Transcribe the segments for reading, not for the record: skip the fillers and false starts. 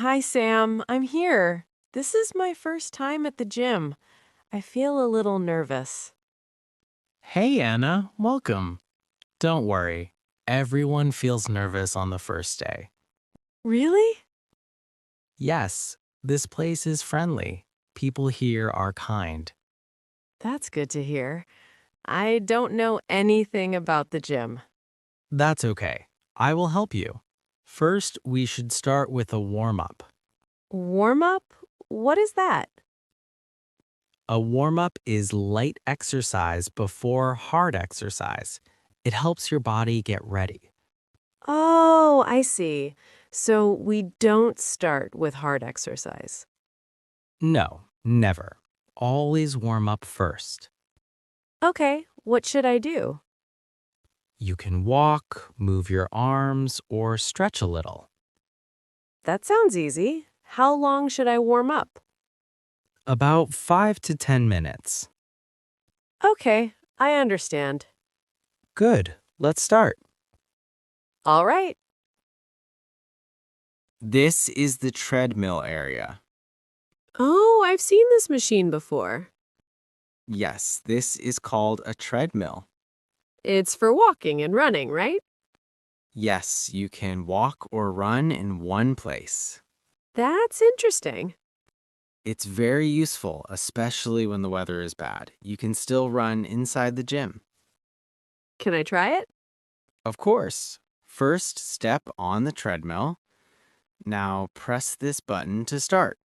Hi, Sam. I'm here. This is my first time at the gym. I feel a little nervous. Hey, Anna, welcome. Don't worry, everyone feels nervous on the first day. Really? Yes, this place is friendly. People here are kind. That's good to hear. I don't know anything about the gym. That's okay. I will help you. First, we should start with a warm up. Warm up? What is that? A warm up is light exercise before hard exercise. It helps your body get ready. Oh, I see. So we don't start with hard exercise. No, never. Always warm up first. Okay, what should I do? You can walk, move your arms, or stretch a little. That sounds easy. How long should I warm up? About 5 to 10 minutes. Okay, I understand. Good. Let's start. All right. This is the treadmill area. Oh, I've seen this machine before. Yes, this is called a treadmill. It's for walking and running, right? Yes, you can walk or run in one place. That's interesting. It's very useful, especially when the weather is bad. You can still run inside the gym. Can I try it? Of course. First, step on the treadmill. Now, press this button to start.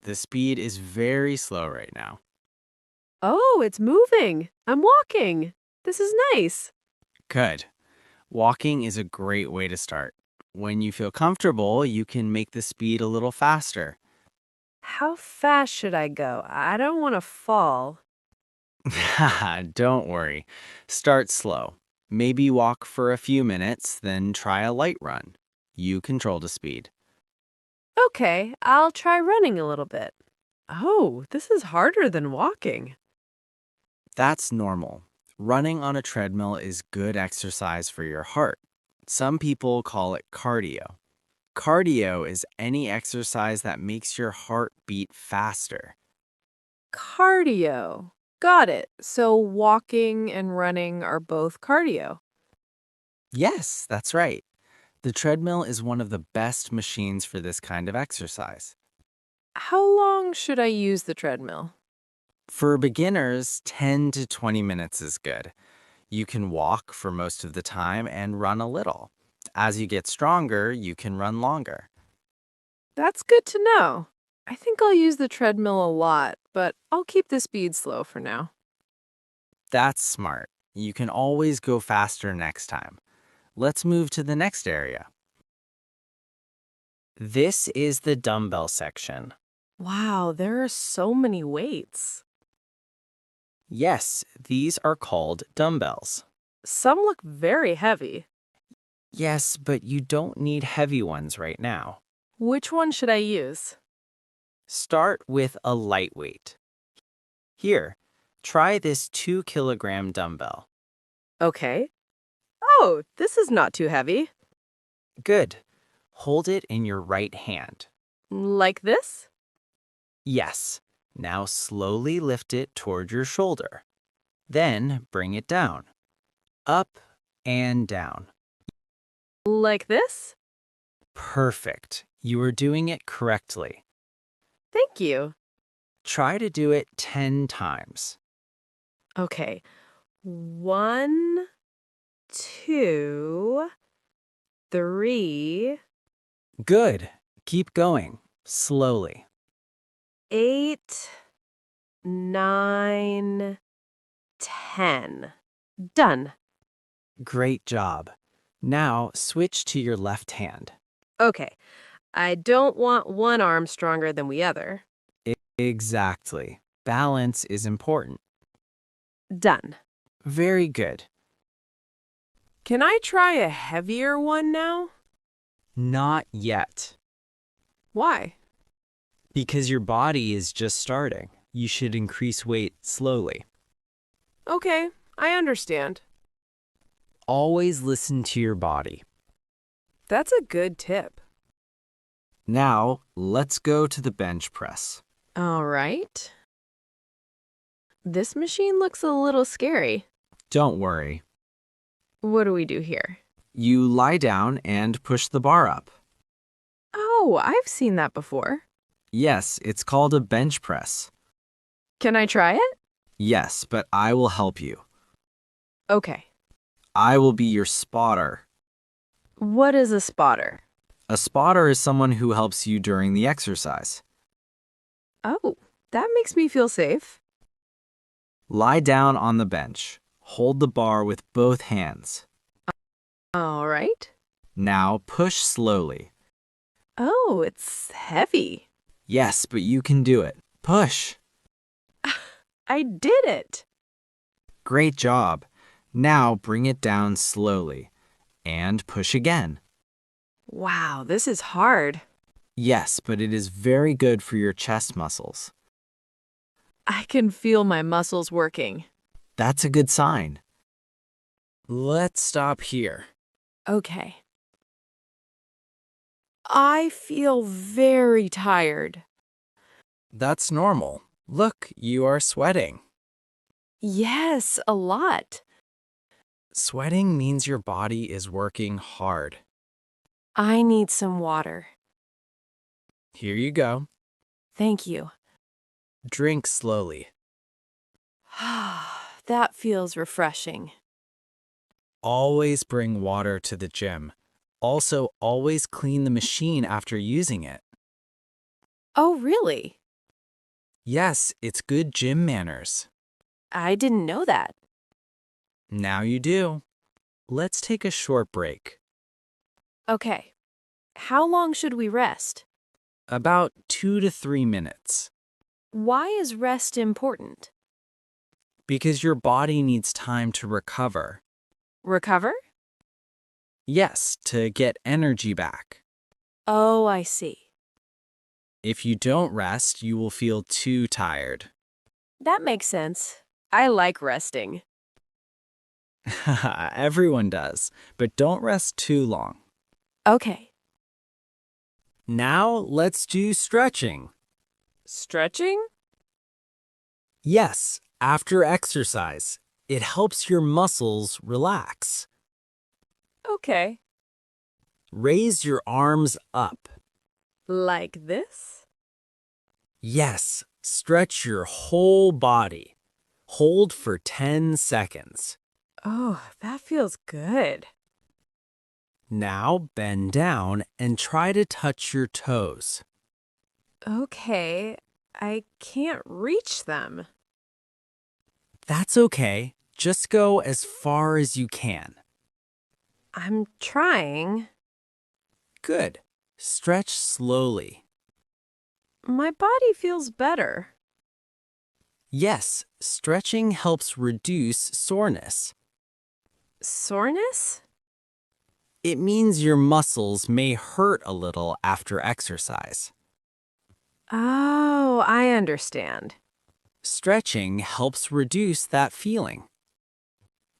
The speed is very slow right now. Oh, it's moving. I'm walking. This is nice. Good. Walking is a great way to start. When you feel comfortable, you can make the speed a little faster. How fast should I go? I don't want to fall. Don't worry. Start slow. Maybe walk for a few minutes, then try a light run. You control the speed. Okay, I'll try running a little bit. Oh, this is harder than walking. That's normal. Running on a treadmill is good exercise for your heart. Some people call it cardio. Cardio is any exercise that makes your heart beat faster. Cardio. Got it. So walking and running are both cardio. Yes, that's right. The treadmill is one of the best machines for this kind of exercise. How long should I use the treadmill? For beginners, 10 to 20 minutes is good. You can walk for most of the time and run a little. As you get stronger, you can run longer. That's good to know. I think I'll use the treadmill a lot, but I'll keep the speed slow for now. That's smart. You can always go faster next time. Let's move to the next area. This is the dumbbell section. Wow, there are so many weights. Yes, these are called dumbbells. Some look very heavy. Yes, but you don't need heavy ones right now. Which one should I use? Start with a lightweight. Here, try this 2-kilogram dumbbell. Okay. Oh, this is not too heavy. Good. Hold it in your right hand. Like this? Yes. Now slowly lift it toward your shoulder. Then bring it down. Up and down. Like this? Perfect. You are doing it correctly. Thank you. Try to do it 10 times. Okay. 1, 2, 3, Good. Keep going. Slowly. 8, 9, 10. Done. Great job. Now switch to your left hand. Okay. I don't want one arm stronger than the other. Exactly. Balance is important. Done. Very good. Can I try a heavier one now? Not yet. Why? Because your body is just starting. You should increase weight slowly. Okay, I understand. Always listen to your body. That's a good tip. Now, let's go to the bench press. All right. This machine looks a little scary. Don't worry. What do we do here? You lie down and push the bar up. Oh, I've seen that before. Yes, it's called a bench press. Can I try it? Yes, but I will help you. Okay. I will be your spotter. What is a spotter? A spotter is someone who helps you during the exercise. Oh, that makes me feel safe. Lie down on the bench. Hold the bar with both hands. All right. Now push slowly. Oh, it's heavy. Yes, but you can do it. Push. I did it. Great job. Now bring it down slowly and push again. Wow, this is hard. Yes, but it is very good for your chest muscles. I can feel my muscles working. That's a good sign. Let's stop here. Okay. I feel very tired. That's normal. Look, you are sweating. Yes, a lot. Sweating means your body is working hard. I need some water. Here you go. Thank you. Drink slowly. That feels refreshing. Always bring water to the gym. Also, always clean the machine after using it. Oh, really? Yes, it's good gym manners. I didn't know that. Now you do. Let's take a short break. Okay. How long should we rest? About 2 to 3 minutes. Why is rest important? Because your body needs time to recover. Recover? Yes, to get energy back. Oh, I see. If you don't rest, you will feel too tired. That makes sense. I like resting. Everyone does, but don't rest too long. Okay. Now let's do stretching. Stretching? Yes, after exercise, it helps your muscles relax. Okay. Raise your arms up. Like this? Yes, stretch your whole body. Hold for 10 seconds. Oh, that feels good. Now bend down and try to touch your toes. Okay, I can't reach them. That's okay. Just go as far as you can. I'm trying. Good. Stretch slowly. My body feels better. Yes, stretching helps reduce soreness. Soreness? It means your muscles may hurt a little after exercise. Oh, I understand. Stretching helps reduce that feeling.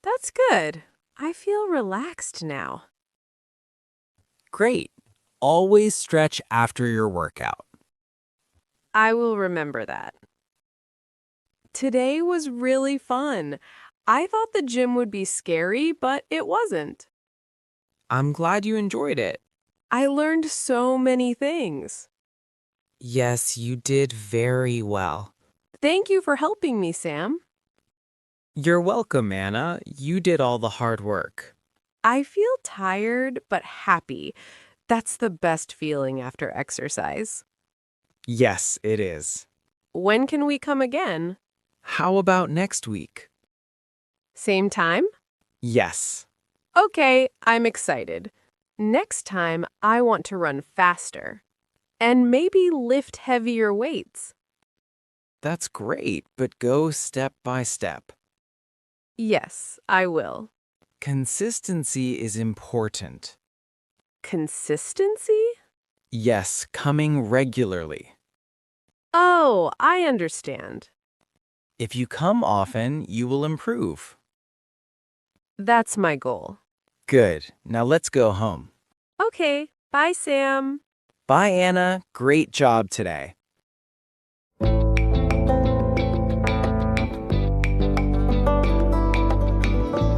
That's good. I feel relaxed now. Great. Always stretch after your workout. I will remember that. Today was really fun. I thought the gym would be scary, but it wasn't. I'm glad you enjoyed it. I learned so many things. Yes, you did very well. Thank you for helping me, Sam. You're welcome, Anna. You did all the hard work. I feel tired but happy. That's the best feeling after exercise. Yes, it is. When can we come again? How about next week? Same time? Yes. Okay, I'm excited. Next time, I want to run faster. And maybe lift heavier weights. That's great, but go step by step. Yes, I will. Consistency is important. Consistency? Yes, coming regularly. Oh, I understand. If you come often, you will improve. That's my goal. Good. Now let's go home. Okay, bye, Sam. Bye, Anna. Great job today.